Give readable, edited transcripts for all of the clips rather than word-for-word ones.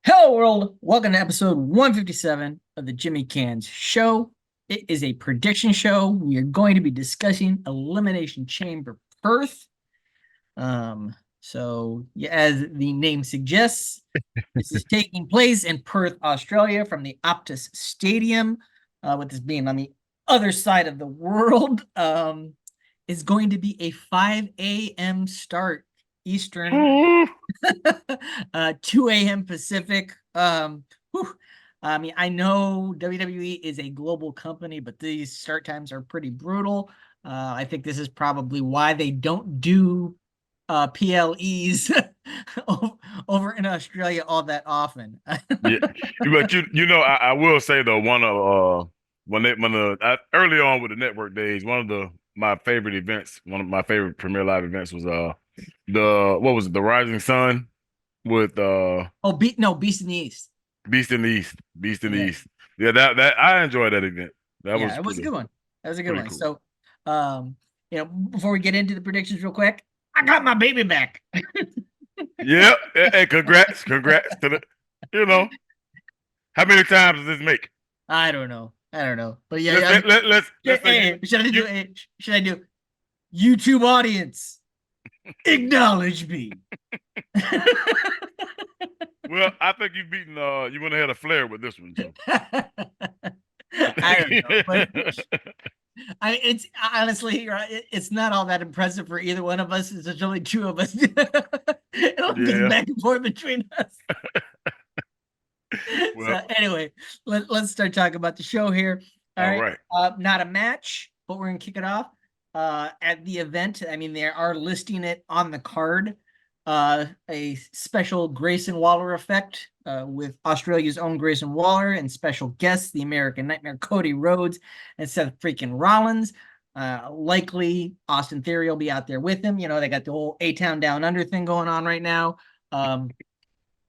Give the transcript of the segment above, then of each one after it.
Hello, world. Welcome to episode 157 of the Jimmy Canz Show. It is a prediction show. We are going to be discussing Elimination Chamber Perth. As the name suggests, this is taking place in Perth, Australia, from the Optus Stadium. With this being on the other side of the world, is going to be a 5 a.m. start Eastern, 2 a.m. Pacific. I mean, I know WWE is a global company, but these start times are pretty brutal. I think this is probably why they don't do PLEs over in Australia all that often. Yeah, but I will say though, one of early on with the network days, one of my favorite events, one of my favorite Premier Live events was the what was it, the Rising Sun with Beast in the East. Beast in the East, Beast in the Yeah, East. Yeah, that I enjoyed that event. That yeah, was it was a good one. That was a good pretty one. cool. Um, before we get into the predictions, real quick, I got my baby back. Yeah, and congrats to the, you know, how many times does this make? I don't know. But yeah, Let's yeah. let's say Hey, should I you do? Hey, should I do? YouTube audience, acknowledge me. well, I think you've beaten you went ahead of Flair with this one, so. I don't know, but it's honestly, right, it's not all that impressive for either one of us. There's only two of us. It'll be Yeah. back and forth between us. Well, So anyway, let's start talking about the show here. All all right. right. Not a match, but we're gonna kick it off. At the event, I mean, they are listing it on the card. A special Grayson Waller effect with Australia's own Grayson Waller and special guests, the American Nightmare Cody Rhodes and Seth freaking Rollins. Likely Austin Theory will be out there with him. You know, they got the whole A Town Down Under thing going on right now.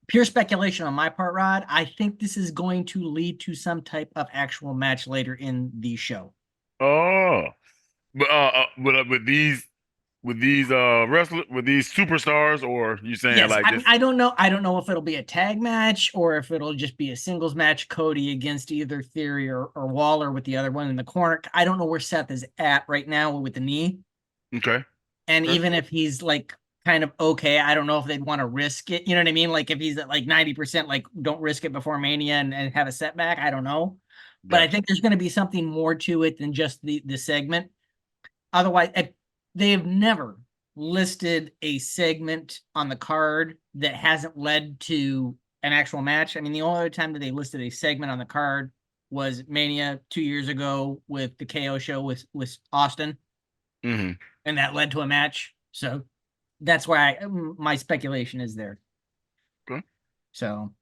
Pure speculation on my part, Rod. I think this is going to lead to some type of actual match later in the show. Oh, with these wrestler with these superstars, or you saying Yes, like I mean, this? I don't know. I don't know if it'll be a tag match or if it'll just be a singles match, Cody against either Theory or Waller with the other one in the corner. I don't know where Seth is at right now with the knee. Okay, And okay, even if he's like kind of okay, I don't know if they'd want to risk it. You know what I mean? Like if he's at like 90%, like don't risk it before Mania and have a setback. I don't know. But I gotcha. think there's going to be something more to it than just the segment. Otherwise, they have never listed a segment on the card that hasn't led to an actual match. I mean, the only other time that they listed a segment on the card was Mania 2 years ago with the KO show with Austin, Hmm. and that led to a match. So that's why my speculation is there. Okay. So,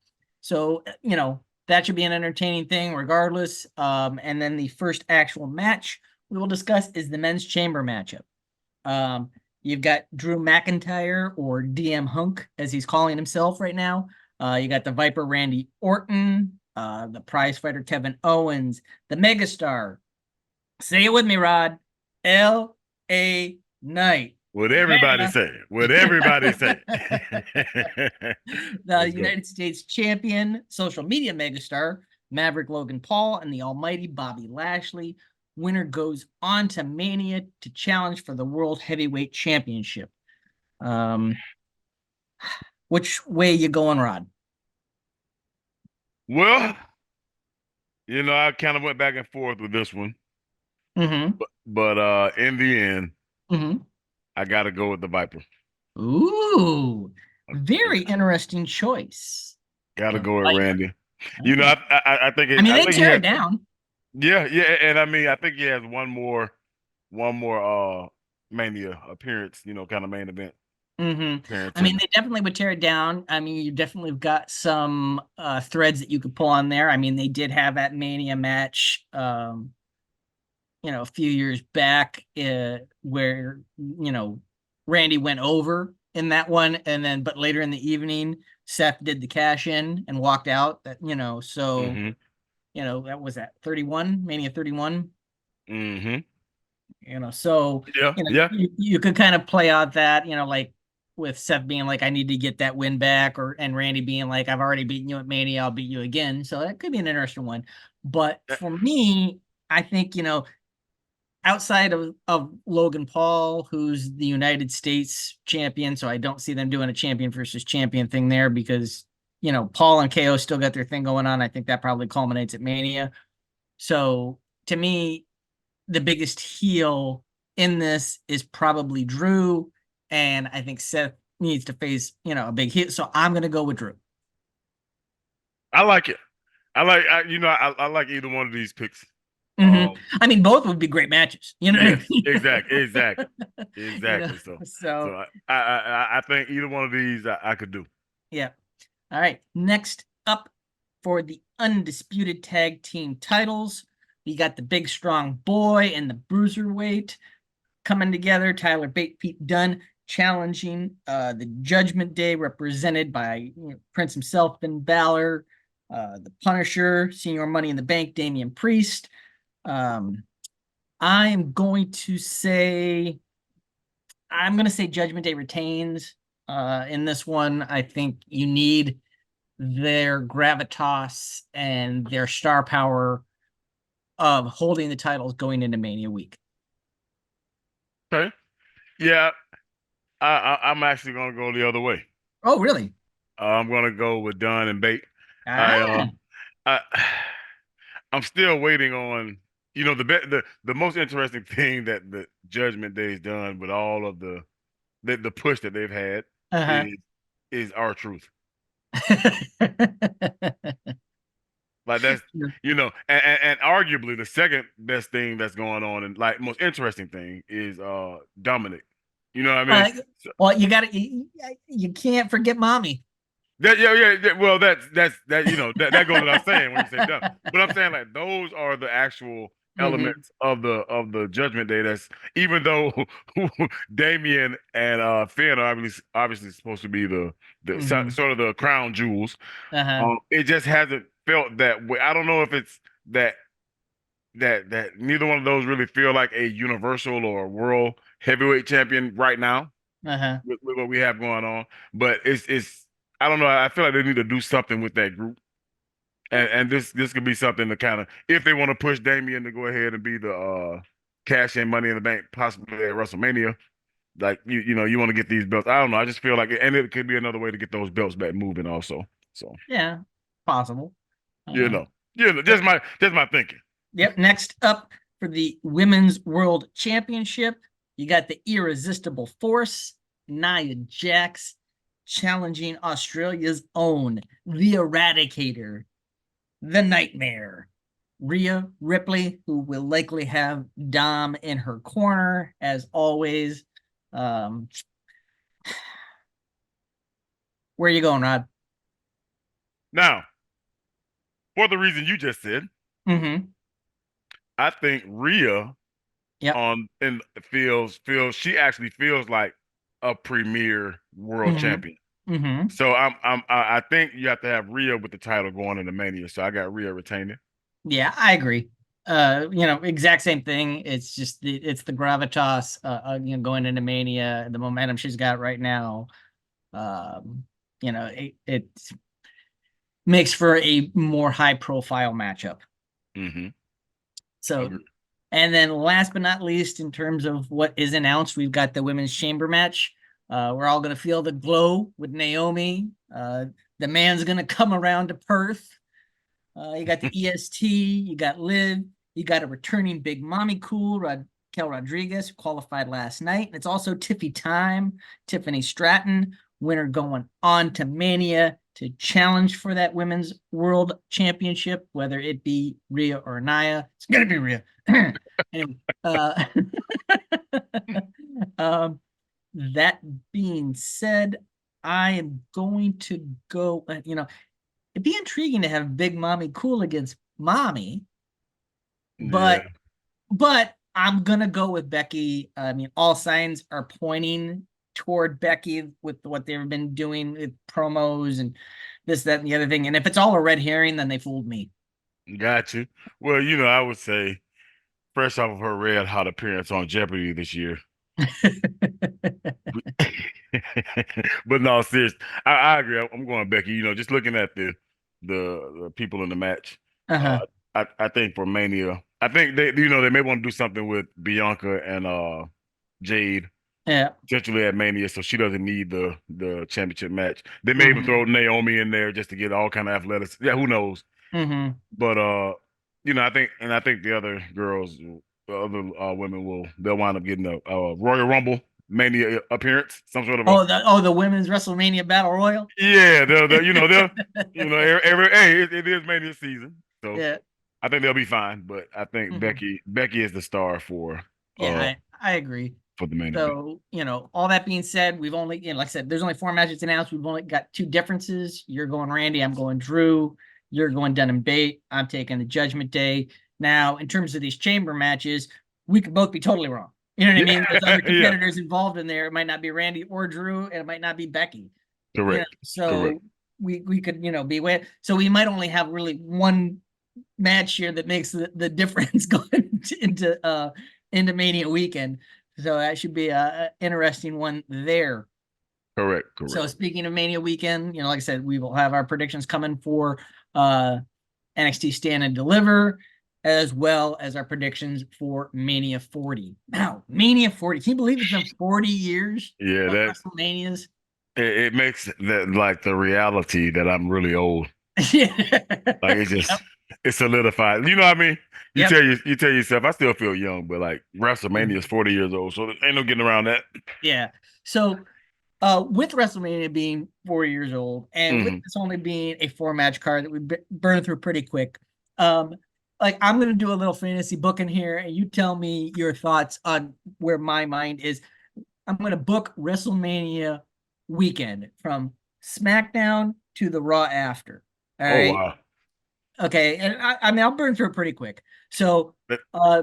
so that should be an entertaining thing, regardless. And then the first actual match we will discuss is the men's chamber matchup. Um, you've got Drew McIntyre, or DM Hunk, as he's calling himself right now. You got the Viper Randy Orton, the prize fighter Kevin Owens, the megastar. Say it with me, Rod. L.A. Knight. What everybody Yeah. say? What everybody say? The Let's go. United States champion, social media megastar, Maverick Logan Paul, and the almighty Bobby Lashley. Winner goes on to Mania to challenge for the World Heavyweight Championship. Um, which way you going, Rod? Well, I kind of went back and forth with this one, Mm-hmm. but in the end, Mm-hmm. I got to go with the Viper. Ooh, very interesting choice. Got to The go with Viper. Randy. You know, Oh. I mean, I they think he tear has. it down. Yeah, yeah, and I mean, I think he has one more Mania appearance. Kind of main event Mm-hmm. appearance I mean, in. they definitely would tear it down. I mean, you definitely have got some threads that you could pull on there. I mean, they did have that Mania match, a few years back, where Randy went over in that one, and then but later in the evening, Seth did the cash in and walked out. So Hmm. that was at 31 Mania 31. Hmm. So Yeah, yeah. you could kind of play out that like. with Seth being like, I need to get that win back, and Randy being like, I've already beaten you at Mania, I'll beat you again. So that could be an interesting one. But Uh, for me, I think, outside of Logan Paul, who's the United States champion, so I don't see them doing a champion versus champion thing there because, Paul and KO still got their thing going on. I think that probably culminates at Mania. So to me, the biggest heel in this is probably Drew, and I think Seth needs to face, a big heel. So I'm gonna go with Drew. I like it. I like either one of these picks. Mm-hmm. I mean, both would be great matches. You know what I Yes, mean? exactly. So So I think either one of these I could do. yeah. All right. Next up for the undisputed tag team titles, we got the big strong boy and the bruiserweight coming together. Tyler Bate, Pete Dunne challenging the Judgment Day, represented by Prince himself, Finn Balor, the Punisher, Senior Money in the Bank, Damian Priest. Um, I'm going to say Judgment Day retains in this one. I think you need their gravitas and their star power of holding the titles going into Mania week. Okay. Yeah, I'm actually gonna go the other way. Oh, really? I'm gonna go with Dunn and Bate. I Ah, I I'm still waiting on the most interesting thing that the Judgment Day's done with all of the push that they've had uh-huh. is our truth. Like that's and arguably the second best thing that's going on and like most interesting thing is Dominic. You know what I mean? uh, So, well, you can't forget mommy. yeah. Well, that goes without saying when you say dumb. But I'm saying like those are the actual Mm-hmm. elements of the Judgment Day. That's even though Damien and Finn are obviously supposed to be Mm-hmm. sort of the crown jewels. Uh-huh. It just hasn't felt that way. I don't know if it's that that neither one of those really feel like a universal or world heavyweight champion right now Uh-huh. with what we have going on. But it's I don't know. I feel like they need to do something with that group. And this could be something to kind of if they want to push Damian to go ahead and be the cash in money in the bank possibly at WrestleMania. Like you want to get these belts. I don't know. I just feel like and it could be another way to get those belts back moving also. So Yeah, possible. you Uh, know, just my thinking. Yep. Next up for the Women's World Championship, you got the Irresistible Force, Nia Jax, challenging Australia's own, the Eradicator, the Nightmare, Rhea Ripley, who will likely have Dom in her corner as always. Um, where are you going, Rod? Now, for the reason you just said, Mm-hmm. I think Rhea Yep. and feels she actually feels like a premier world Mm-hmm. champion. Mm-hmm. So I think you have to have Rhea with the title going into Mania. So I got Rhea retaining. Yeah, I agree. Exact same thing. It's just it's the gravitas, going into Mania, the momentum she's got right now. Um, it makes for a more high profile matchup. Mm-hmm. So, Agree. and then last but not least, in terms of what is announced, we've got the women's chamber match. We're all going to feel the glow with Naomi. The man's going to come around to Perth. You got the EST, you got Liv, you got a returning Big Mommy Cool, Raquel Rodriguez, who qualified last night. And it's also Tiffy time, Tiffany Stratton, winner going on to Mania to challenge for that women's world championship, whether it be Rhea or Nia. It's going to be Rhea. Anyway, um, that being said, I am going to go, it'd be intriguing to have Big Mommy Cool against Mommy, Yeah. but I'm gonna go with Becky. I mean, all signs are pointing toward Becky with what they've been doing with promos and this, that, and the other thing. And if it's all a red herring, then they fooled me. Got you. Well, I would say fresh off of her red hot appearance on Jeopardy this year. But no, serious. I agree. I'm going Becky. Just looking at the people in the match. Uh, Uh-huh. I think for Mania, I think they may want to do something with Bianca and Jade Yeah. potentially at Mania, so she doesn't need the championship match. They may even Mm-hmm. throw Naomi in there just to get all kind of athletics. Yeah, who knows? Mm-hmm. But I think the other girls, the other women they'll wind up getting a Royal Rumble Mania appearance, some sort of a. Oh, the women's WrestleMania Battle Royal. Yeah, hey, it is Mania season, so Yeah. I think they'll be fine. But I think Mm-hmm. Becky is the star Yeah, uh I agree. for the main event. So, all that being said, we've only, like I said, there's only four matches announced. We've only got two differences. You're going Randy, I'm going Drew. You're going Dunn and Bate. I'm taking the Judgment Day. Now, in terms of these chamber matches, we could both be totally wrong. You know what I Yeah, mean? There's other yeah, competitors involved in there. It might not be Randy or Drew, and it might not be Becky. correct, correct, So we could, be way. So we might only have really one match here that makes the difference going into Mania weekend. So that should be a interesting one there. correct, So correct. speaking of Mania weekend, like I said, we will have our predictions coming for uh NXT Stand and Deliver, as well as our predictions for Mania 40. Now, Mania 40. Can you believe it's been 40 years Yeah, of that WrestleManias? it makes that like the reality that I'm really old. Yeah. Like Yep. it's solidified. You know what I mean? Yep. You tell yourself, I still feel young, but like WrestleMania is Mhm. 40 years old, so there ain't no getting around that. Yeah. So with WrestleMania being 4 years old, and with Hmm. this only being a four-match card that we burn through pretty quick, um, like I'm gonna do a little fantasy booking here, and you tell me your thoughts on where my mind is. I'm gonna book WrestleMania weekend from SmackDown to the Raw after. All Oh right. wow. Okay. And I mean, I'll burn through it pretty quick. So, uh,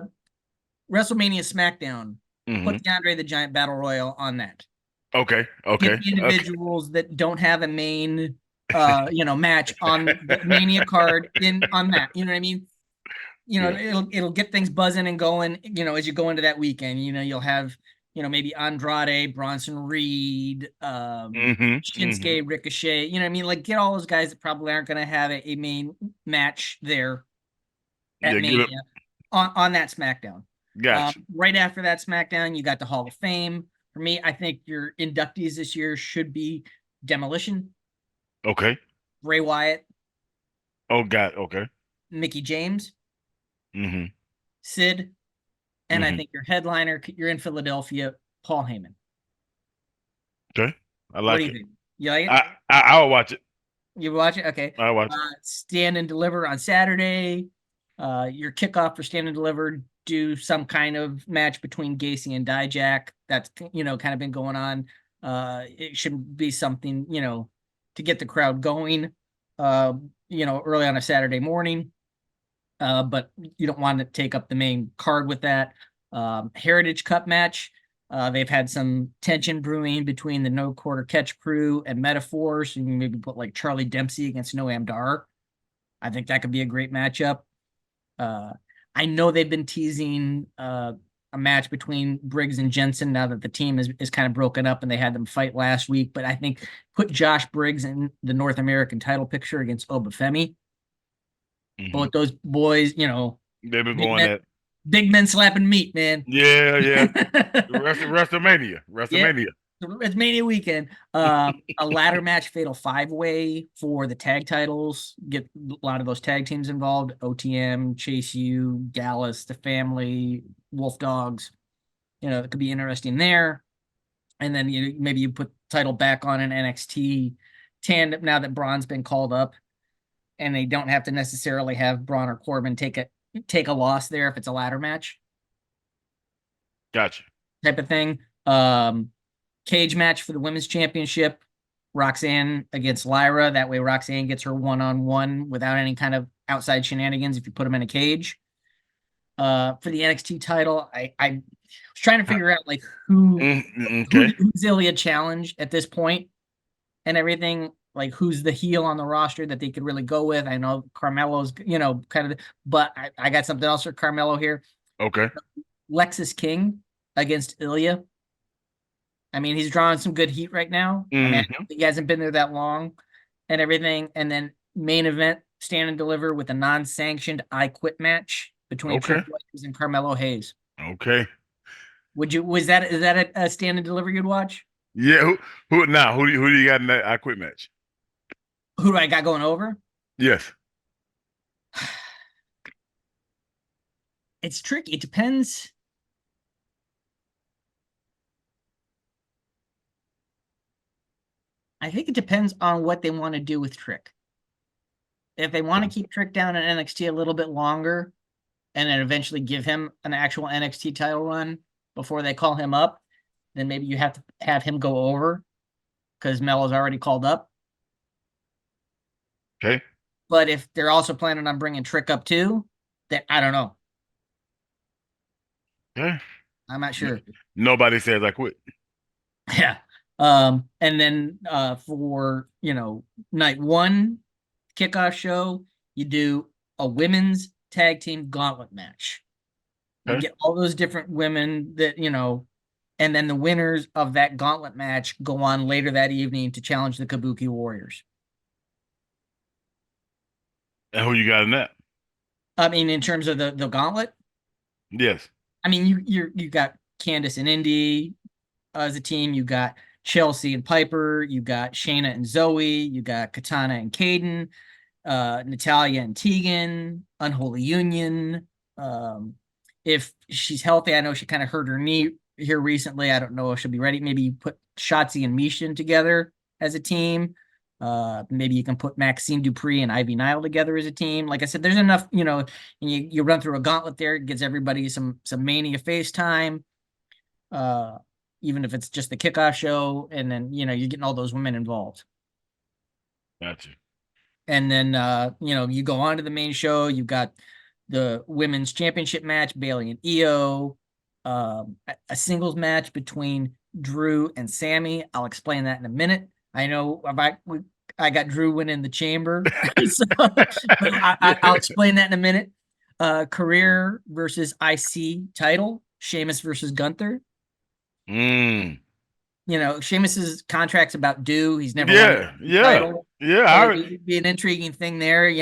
WrestleMania SmackDown, put Hmm. the Andre the Giant Battle Royal on that. Okay, Get okay, the okay. individuals that don't have a main match on the Mania card in on that. You know what I mean? Yeah. It'll get things buzzing and going, as you go into that weekend. You'll have, maybe Andrade, Bronson Reed, Hmm. Hmm. Shinsuke, Ricochet, what I mean? Like get all those guys that probably aren't gonna have a main match there at Yeah, get it. Mania on that SmackDown. Gotcha. Right after that SmackDown, you got the Hall of Fame. For me, I think your inductees this year should be Demolition, Okay. Bray Wyatt, Oh God. Okay. Mickey James, Hmm. Sid, and I Hmm. think your headliner, you're in Philadelphia, Paul Heyman. Okay. I What do like you it. think? You like it? I'll watch it. You watch it? Okay. I'll watch it. Stand and Deliver on Saturday. Your kickoff for Stand and Deliver, do some kind of match between Gacy and Dijak. That's kind of been going on. It should be something to get the crowd going. Uh, early on a Saturday morning. But you don't want to take up the main card with that. Heritage Cup match. They've had some tension brewing between the No Quarter Catch crew and Metaphor. So you can maybe put like Charlie Dempsey against Noam Dar. I think that could be a great matchup. Uh, I know they've been teasing a match between Briggs and Jensen now that the team is kind of broken up and they had them fight last week. But I think put Josh Briggs in the North American title picture against Obafemi. Hmm. Both those boys, They've been big going men, at. big men slapping meat, man. Yeah, yeah. WrestleMania. Yeah, WrestleMania. it's Mania weekend. A ladder match, fatal five-way for the tag titles. Get a lot of those tag teams involved. OTM, Chase U, Gallus, the Family, Wolf Dogs. It could be interesting there. And then maybe you put title back on an NXT tandem now that Braun's been called up, and they don't have to necessarily have Braun or Corbin take a loss there if it's a ladder match Gotcha. type of thing. Cage match for the women's championship. Roxanne against Lyra. That way, Roxanne gets her one-on-one without any kind of outside shenanigans if you put them in a cage. For the NXT title, I was trying to figure out like Okay. who's Ilya challenged at this point and everything. Like who's the heel on the roster that they could really go with. I know Carmelo's, kind of, but I got something else for Carmelo here. Okay. Lexus King against Ilya. I mean, he's drawing some good heat right now. I mean, Hmm. he hasn't been there that long and everything. And then main event, stand and deliver with a non-sanctioned I Quit match between Okay. Trick Williams and Carmelo Hayes. Okay. Is that a stand and deliver you'd watch? Yeah. Who now? Who do you got in that I quit match? Who do I got going over? Yes. It's tricky. It depends. I think it depends on what they want to do with Trick. If they want to keep Trick down in NXT a little bit longer and then eventually give him an actual NXT title run before they call him up, then maybe you have to have him go over because Melo's already called up. Okay. But if they're also planning on bringing Trick up too, then I don't know. Okay. I'm not N- sure. Nobody says I quit. Yeah. And then for night one kickoff show, you do a women's tag team gauntlet match. You Okay. get all those different women and then the winners of that gauntlet match go on later that evening to challenge the Kabuki Warriors. And who you got in that? I mean, in terms of the gauntlet, Yes. I mean you got Candice and Indy as a team. You got Chelsea and Piper. You got Shayna and Zoe. You got Katana and Caden. Natalia and Tegan. Unholy Union. Um, if she's healthy, I know she kind of hurt her knee here recently. I don't know if she'll be ready. Maybe you put Shotzi and Mishin together as a team. Maybe you can put Maxine Dupree and Ivy Nile together as a team. Like I said, there's enough, and you run through a gauntlet there, it gets everybody some Mania face time. Uh, Even if it's just the kickoff show, and then you're getting all those women involved. Gotcha. And then you go on to the main show. You've got the women's championship match, Bailey and Io, a singles match between Drew and Sammy. I'll explain that in a minute. I know I got Drew winning the chamber, so, but I'll explain that in a minute. Career versus IC title, Sheamus versus Gunther. Mm. Sheamus's contract's about due. He's never won Yeah. the Yeah. title. Yeah. So it'd be an intriguing thing there. I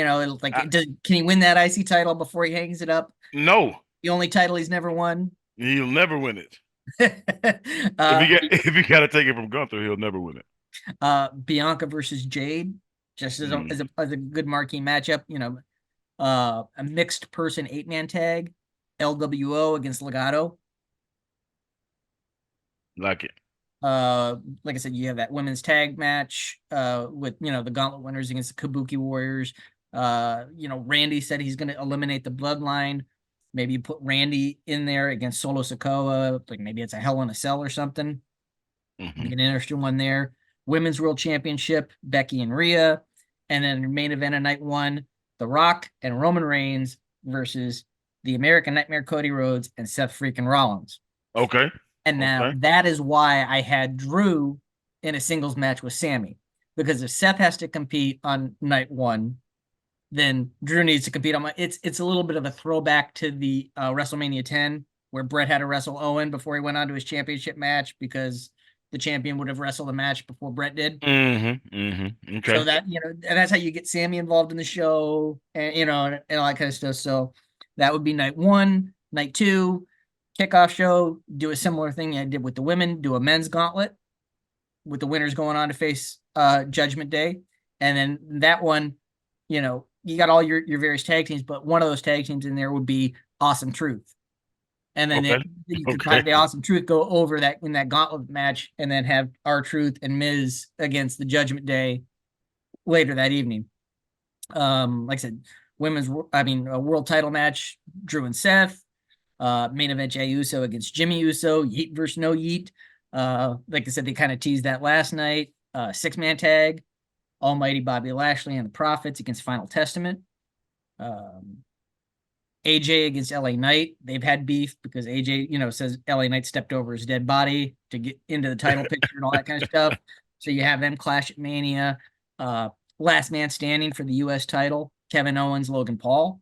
Can he win that IC title before he hangs it up? no. The only title he's never won. He'll never win it. uh, If he got to take it from Gunther, he'll never win it. Bianca versus Jade, just Mm. as a good marquee matchup. A mixed person 8-man tag, LWO against Legato. Like it. Like I said, you have that women's tag match with the Gauntlet winners against the Kabuki Warriors. Randy said he's going to eliminate the Bloodline. Maybe you put Randy in there against Solo Sikoa, like maybe it's a Hell in a Cell or something. Be Hmm. an interesting one there. Women's World Championship, Becky and Rhea, and then main event of night one, The Rock and Roman Reigns versus the American Nightmare Cody Rhodes and Seth freaking Rollins. Okay. And now Okay. that is why I had Drew in a singles match with Sammy. Because if Seth has to compete on night one, then Drew needs to compete on it's a little bit of a throwback to the WrestleMania 10, where Bret had to wrestle Owen before he went on to his championship match because the champion would have wrestled the match before Bret did. Okay. So that, and that's how you get Sammy involved in the show and all that kind of stuff. So that would be night one. Night two, kickoff show, do a similar thing I did with the women, do a men's gauntlet with the winners going on to face Judgment Day. And then that one, you got all your various tag teams, but one of those tag teams in there would be Awesome Truth. And then Okay. you could Okay. have the Awesome Truth go over that in that gauntlet match and then have R-Truth and Miz against the Judgment Day later that evening. Like I said, a world title match, Drew and Seth. Main event Jey Uso against Jimmy Uso, Yeet versus No Yeet. Like I said, they kind of teased that last night. 6-man tag, Almighty Bobby Lashley and the Profits against Final Testament. AJ against LA Knight. They've had beef because AJ, says LA Knight stepped over his dead body to get into the title picture and all that kind of stuff. So you have them clash at Mania. Last man standing for the US title, Kevin Owens, Logan Paul.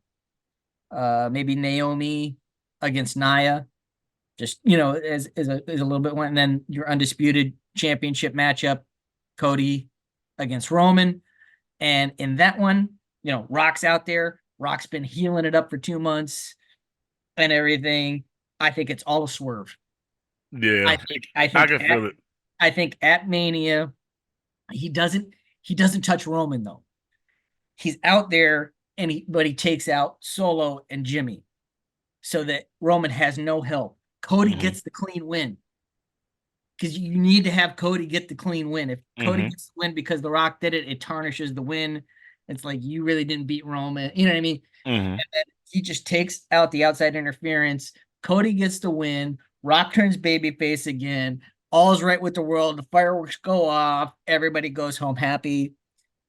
Maybe Naomi against Nia. just as a little bit one. And then your undisputed championship matchup, Cody against Roman. And in that one, Rock's out there. Rock's been healing it up for 2 months and everything. I think it's all a swerve. I Yeah, think I I think can at feel it. I think at Mania, he doesn't touch Roman though. He's out there but he takes out Solo and Jimmy so that Roman has no help. Cody Hmm. gets the clean win because you need to have Cody get the clean win. If Cody Hmm. gets the win because The Rock did it, it tarnishes the win. It's like you really didn't beat Roman. You know what I mean? Hmm. And then he just takes out the outside interference. Cody gets the win. Rock turns babyface again. All's right with the world. The fireworks go off. Everybody goes home happy.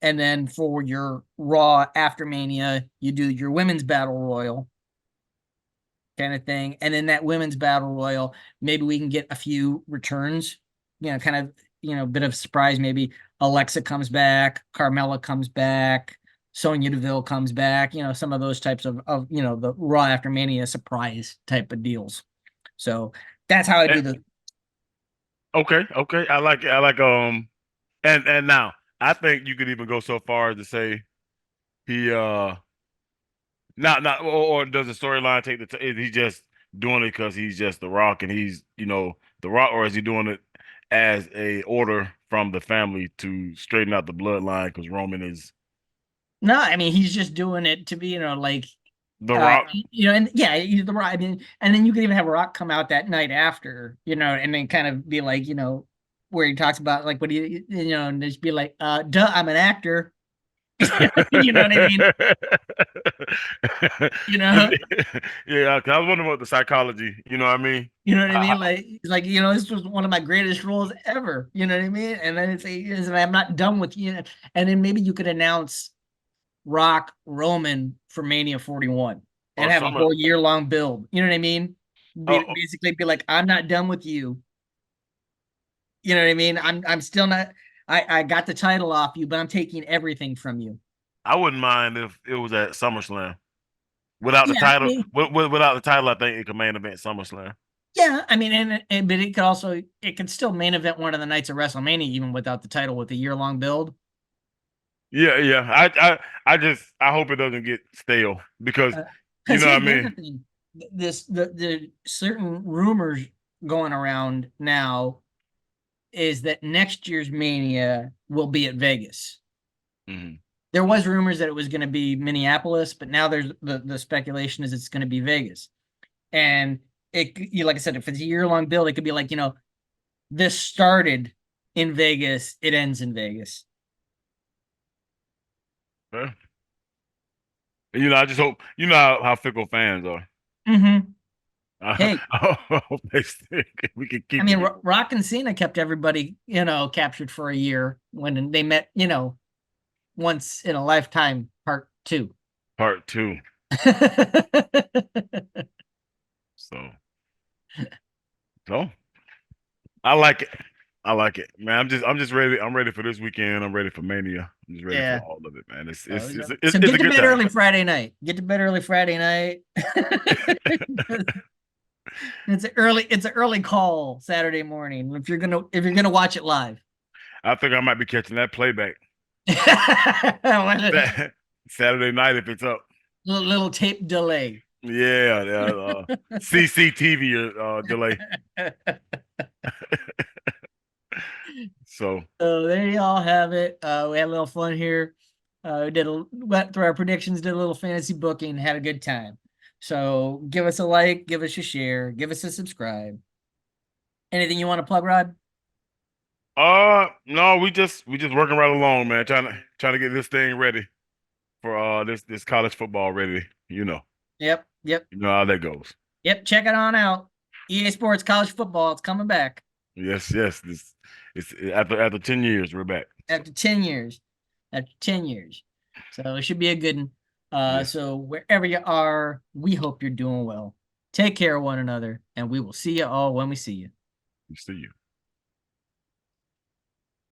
And then for your Raw after Mania, you do your women's battle royal kind of thing. And in that women's battle royal, maybe we can get a few returns, kind of, a bit of surprise. Maybe Alexa comes back, Carmella comes back, Sonya Deville comes back, some of those types of the Raw after Mania surprise type of deals. So that's how I do the. Okay, okay, I like it. I like and now I think you could even go so far as to say he not or does the storyline take is he just doing it because he's just The Rock and he's The Rock, or is he doing it as a order from the family to straighten out the bloodline because Roman is No, I mean, he's just doing it to be, like, The Rock? and yeah, he's the Rock. I mean, and then you could even have Rock come out that night after, and then kind of be like, where he talks about like what and just be like, duh, I'm an actor. You know what I mean? You know, Yeah, 'cause I was wondering what the psychology, you know what I mean? you know what I How- mean? how- Like, this was one of my greatest roles ever. You know what I mean? And then I'm not done with you. And then maybe you could announce Rock Roman for Mania 41 or and have a some whole year long build. You know what I mean? oh, Basically be like, I'm not done with you. You know what I mean? I'm still not. I got the title off you, but I'm taking everything from you. I wouldn't mind if it was at SummerSlam. Without the Yeah, I title, mean, without the title, I think it could main event SummerSlam. yeah, I mean, and but it could still main event one of the nights of WrestleMania even without the title with a year long build. Yeah, yeah. I hope it doesn't get stale because you Because know what here's I the other mean. thing, the certain rumors going around now is that next year's Mania will be at Vegas. Hmm. There was rumors that it was going to be Minneapolis, but now there's the speculation is it's going to be Vegas. And like I said, if it's a year long build, it could be like, this started in Vegas, it ends in Vegas. Yeah. I just hope how fickle fans are. Mm-hmm. Hey, I hope they stick. We can I keep mean, it. Rock and Cena kept everybody, captured for a year when they met, once in a lifetime, part two. Part two. So, so I like it. I like it, man. I'm just ready. I'm ready for this weekend. I'm ready for Mania. I'm just ready for Yeah. all of it, man. So, It's get a to good bed time. early Friday night. Get to bed early Friday night. It's an early call Saturday morning if you're gonna watch it live. I think I might be catching that playback little, Saturday night if it's up. little tape delay. Yeah, CCTV delay. So So there you all have it. We had a little fun here. Went through our predictions, did a little fantasy booking, had a good time. So give us a like, give us a share, give us a subscribe. Anything you want to plug, Rod? no, we just working right along, man. Trying to get this thing ready for this college football ready. Yep, yep, You know how that goes. yep. Check it on out. EA Sports College Football. It's coming back Yes, yes. This it's after 10 years we're back. So after 10 years. After 10 years. So it should be a good one. yes, So wherever you are, we hope you're doing well. Take care of one another, and we will see you all when we see you. we see you.